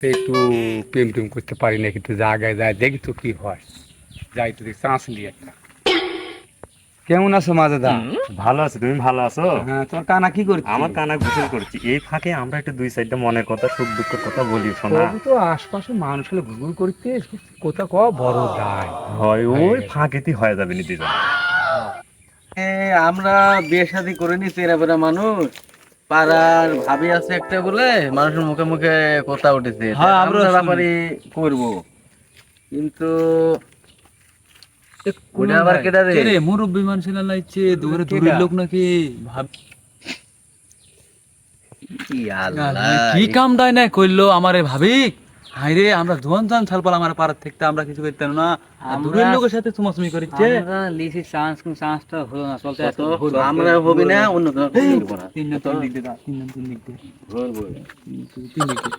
একটু প্রেম টেম করতে পারি না, কিন্তু জায়গায় যায় দেখি তো কি হয়। যাই তো দেখি চান্স নিয়ে একটা। কেমন আছো মাজেদা? ভালো আছো? তুমি ভালো আছো? হ্যাঁ, তোর কানা কি করছি? আমার কানা গোসল করছি। এই ফাঁকে আমরা একটু দুই সাইডটা মনের কথা, সুখ দুঃখের কথা বলি, শোনা। তবু তো আশপাশে মানুষ হলে ঘুরঘুর করতে কোথা ক বড় দায় হয় হয়ে ওই গেছে। ফাঁকেতেই হয়ে যাবে নি দুজন। আমরা বিয়ে শাদী করে নি তেরা বেরা মানুষ, পাড়ার ভাবি আছে একটা বলে মানুষের মুখে মুখে কথা উঠেছে, তা হ্যাঁ, আমরা আমরা শুনি। ব্যাপারে করব, কিন্তু ওটা কুনাল আবার ভাই, কেটা রে? কে রে মুরব্বি মানুষ না লাইছে দূরে দূরের কেডা? লোক নাকি ভাব কি আল্লাহ, কি কাম দায় না কইলো আমারে ভাবি। হাই রে, আমরা ধোন জান ছাল পাল আমার পাড়ার থেকে আমরা কিছু করতাম না, আর দূরের লোকের সাথে চুমাচুমি করিচ্ছে। আমরা লিসি চান্স কোন চান্সটা হলো না, চলতে কত আমরা হবি না, অন্য কেউ করবো না। তিন দিক দে, তিন দিক দে। ভুল ভুল। তিন দিক দে।